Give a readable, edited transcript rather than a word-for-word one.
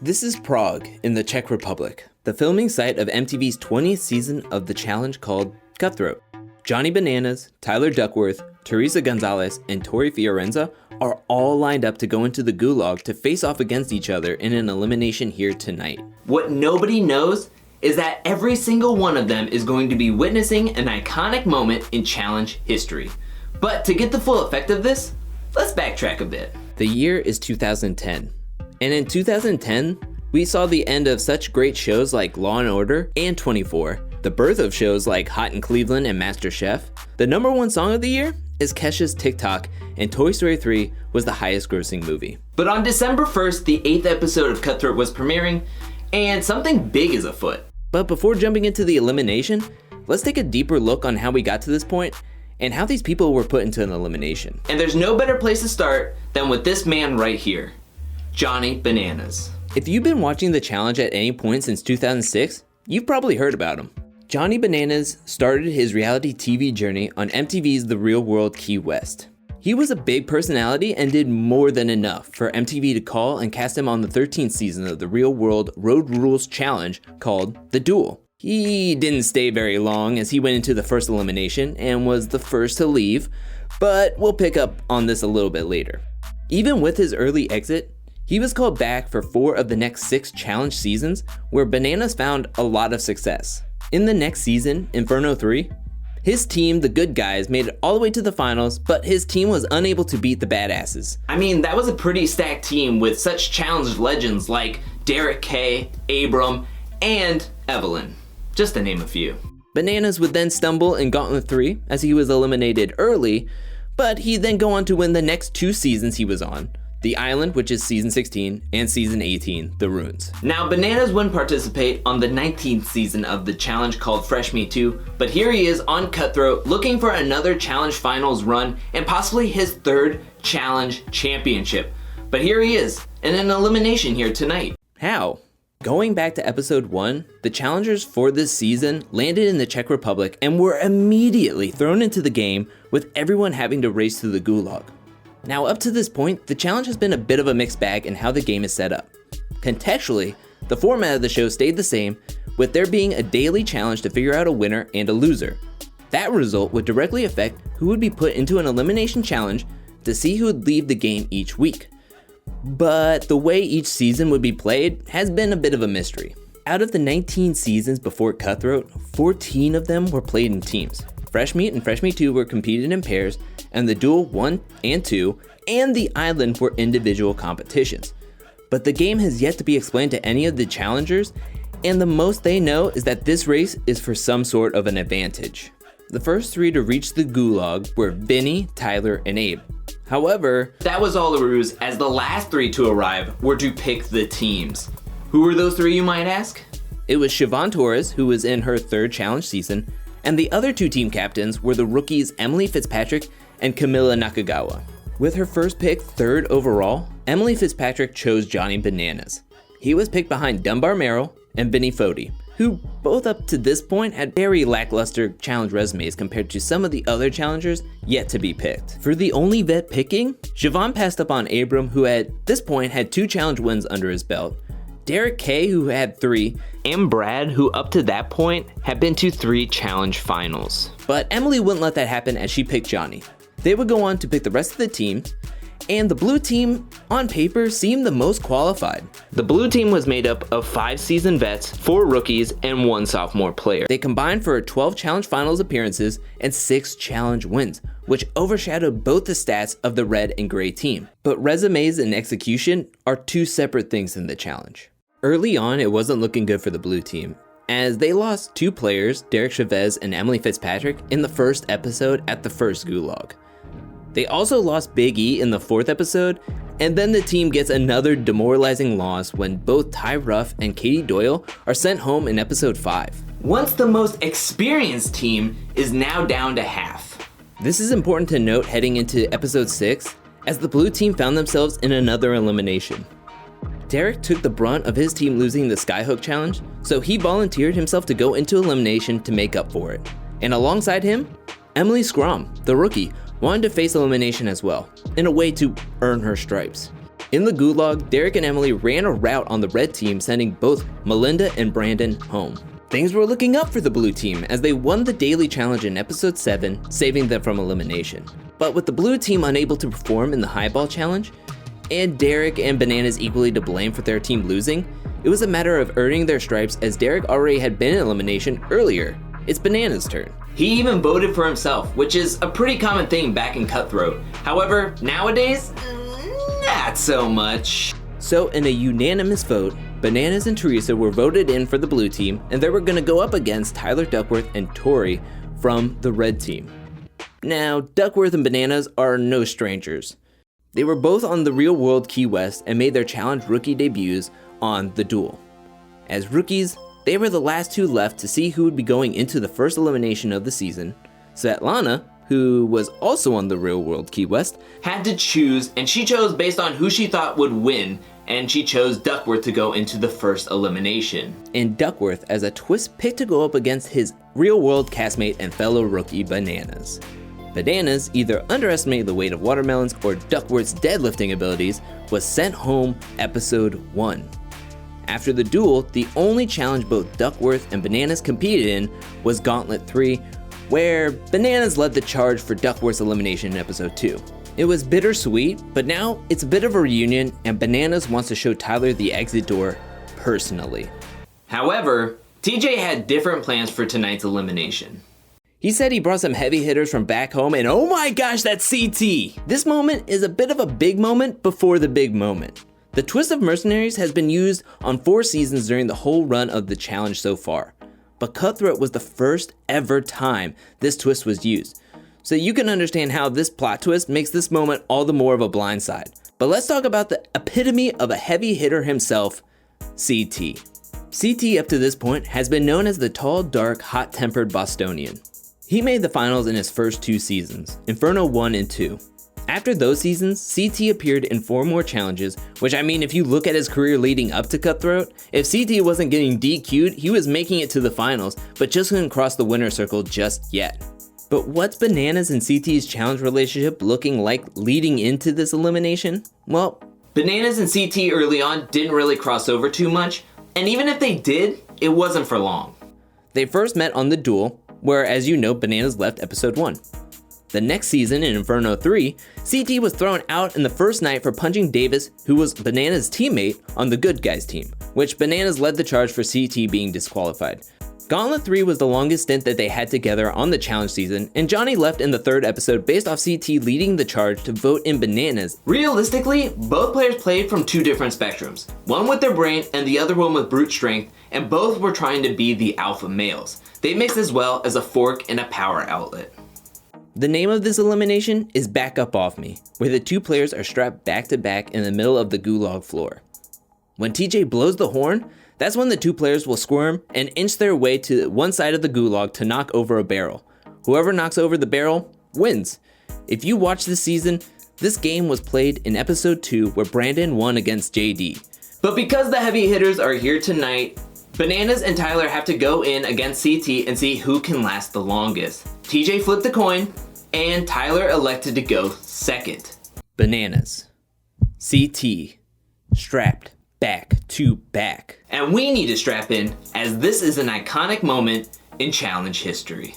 This is Prague in the Czech Republic, the filming site of MTV's 20th season of the challenge called Cutthroat. Johnny Bananas, Tyler Duckworth, Teresa Gonzalez, and Tori Fiorenza are all lined up to go into the gulag to face off against each other in an elimination here tonight. What nobody knows is that every single one of them is going to be witnessing an iconic moment in challenge history. But to get the full effect of this, let's backtrack a bit. The year is 2010. And in 2010, we saw the end of such great shows like Law & Order and 24, the birth of shows like Hot in Cleveland and MasterChef. The number one song of the year is Kesha's TikTok, and Toy Story 3 was the highest grossing movie. But on December 1st, the 8th episode of Cutthroat was premiering, and something big is afoot. But before jumping into the elimination, let's take a deeper look on how we got to this point and how these people were put into an elimination. And there's no better place to start than with this man right here, Johnny Bananas. If you've been watching the challenge at any point since 2006, you've probably heard about him. Johnny Bananas started his reality TV journey on MTV's The Real World Key West. He was a big personality and did more than enough for MTV to call and cast him on the 13th season of the Real World Road Rules Challenge called The Duel. He didn't stay very long as he went into the first elimination and was the first to leave, but we'll pick up on this a little bit later. Even with his early exit, he was called back for 4 of the next 6 challenge seasons where Bananas found a lot of success. In the next season, Inferno 3, his team, the good guys, made it all the way to the finals, but his team was unable to beat the badasses. I mean, that was a pretty stacked team with such challenge legends like Derek K, Abram, and Evelyn, just to name a few. Bananas would then stumble in Gauntlet 3 as he was eliminated early, but he'd then go on to win the next 2 seasons he was on. The Island, which is season 16, and season 18, The Ruins. Now, Bananas wouldn't participate on the 19th season of the challenge called Fresh Me 2, but here he is on Cutthroat looking for another challenge finals run and possibly his 3rd challenge championship. But here he is in an elimination here tonight. How? Going back to episode 1, the challengers for this season landed in the Czech Republic and were immediately thrown into the game with everyone having to race through the gulag. Now, up to this point, the challenge has been a bit of a mixed bag in how the game is set up. Contextually, the format of the show stayed the same, with there being a daily challenge to figure out a winner and a loser. That result would directly affect who would be put into an elimination challenge to see who would leave the game each week. But the way each season would be played has been a bit of a mystery. Out of the 19 seasons before Cutthroat, 14 of them were played in teams. Fresh Meat and Fresh Meat 2 were competed in pairs, and the Duel 1 and 2 and the Island were individual competitions. But the game has yet to be explained to any of the challengers, and the most they know is that this race is for some sort of an advantage. The first 3 to reach the gulag were Vinny, Tyler, and Abe. However, that was all a ruse, as the last 3 to arrive were to pick the teams. Who were those 3, you might ask? It was Siobhan Torres, who was in her 3rd challenge season, and the other 2 team captains were the rookies Emily Fitzpatrick and Camilla Nakagawa. With her first pick 3rd overall, Emily Fitzpatrick chose Johnny Bananas. He was picked behind Dunbar Merrill and Vinny Fodi, who both up to this point had very lackluster challenge resumes compared to some of the other challengers yet to be picked. For the only vet picking, Siobhan passed up on Abram, who at this point had 2 challenge wins under his belt, Derek K, who had 3, and Brad, who up to that point had been to 3 challenge finals. But Emily wouldn't let that happen as she picked Johnny. They would go on to pick the rest of the teams, and the blue team, on paper, seemed the most qualified. The blue team was made up of 5 seasoned vets, 4 rookies, and 1 sophomore player. They combined for 12 challenge finals appearances and 6 challenge wins, which overshadowed both the stats of the red and gray team. But resumes and execution are 2 separate things in the challenge. Early on, it wasn't looking good for the blue team, as they lost 2 players, Derek Chavez and Emily Fitzpatrick, in the first episode at the first gulag. They also lost Big E in the 4th episode, and then the team gets another demoralizing loss when both Ty Ruff and Katie Doyle are sent home in episode 5. Once the most experienced team is now down to half. This is important to note heading into episode 6, as the blue team found themselves in another elimination. Derek took the brunt of his team losing the Skyhook challenge, so he volunteered himself to go into elimination to make up for it. And alongside him, Emily Scrum, the rookie, wanted to face elimination as well, in a way to earn her stripes. In the gulag, Derek and Emily ran a route on the red team, sending both Melinda and Brandon home. Things were looking up for the blue team as they won the daily challenge in episode 7, saving them from elimination. But with the blue team unable to perform in the highball challenge, and Derek and Bananas equally to blame for their team losing, it was a matter of earning their stripes as Derek already had been in elimination earlier. It's Bananas' turn. He even voted for himself, which is a pretty common thing back in Cutthroat. However, nowadays, not so much. So in a unanimous vote, Bananas and Teresa were voted in for the blue team, and they were going to go up against Tyler Duckworth and Tori from the red team. Now, Duckworth and Bananas are no strangers. They were both on the Real World Key West and made their challenge rookie debuts on The Duel. As rookies, they were the last two left to see who would be going into the first elimination of the season. Svetlana, who was also on the Real World Key West, had to choose, and she chose based on who she thought would win, and she chose Duckworth to go into the first elimination. And Duckworth, as a twist, picked to go up against his Real World castmate and fellow rookie Bananas. Bananas, either underestimated the weight of watermelons or Duckworth's deadlifting abilities, was sent home episode 1. After the duel, the only challenge both Duckworth and Bananas competed in was Gauntlet 3, where Bananas led the charge for Duckworth's elimination in episode 2. It was bittersweet, but now it's a bit of a reunion and Bananas wants to show Tyler the exit door personally. However, TJ had different plans for tonight's elimination. He said he brought some heavy hitters from back home, and oh my gosh, that's CT! This moment is a bit of a big moment before the big moment. The twist of Mercenaries has been used on 4 seasons during the whole run of the challenge so far, but Cutthroat was the first ever time this twist was used. So you can understand how this plot twist makes this moment all the more of a blindside. But let's talk about the epitome of a heavy hitter himself, CT. CT up to this point has been known as the tall, dark, hot-tempered Bostonian. He made the finals in his first 2 seasons, Inferno 1 and 2. After those seasons, CT appeared in 4 more challenges, which I mean if you look at his career leading up to Cutthroat, if CT wasn't getting DQ'd, he was making it to the finals, but just couldn't cross the winner's circle just yet. But what's Bananas and CT's challenge relationship looking like leading into this elimination? Well, Bananas and CT early on didn't really cross over too much, and even if they did, it wasn't for long. They first met on The Duel, where as you know, Bananas left episode 1. The next season in Inferno 3, CT was thrown out in the first night for punching Davis, who was Bananas' teammate on the Good Guys team, which Bananas led the charge for CT being disqualified. Gauntlet 3 was the longest stint that they had together on the challenge season, and Johnny left in the 3rd episode based off CT leading the charge to vote in Bananas. Realistically, both players played from 2 different spectrums, one with their brain and the other one with brute strength, and both were trying to be the alpha males. They mixed as well as a fork and a power outlet. The name of this elimination is Back Up Off Me, where the 2 players are strapped back to back in the middle of the gulag floor. When TJ blows the horn, that's when the 2 players will squirm and inch their way to one side of the gulag to knock over a barrel. Whoever knocks over the barrel wins. If you watch this season, this game was played in episode 2 where Brandon won against JD. But because the heavy hitters are here tonight, Bananas and Tyler have to go in against CT and see who can last the longest. TJ flipped the coin, and Tyler elected to go second. Bananas. CT. Strapped back to back. And we need to strap in, as this is an iconic moment in challenge history.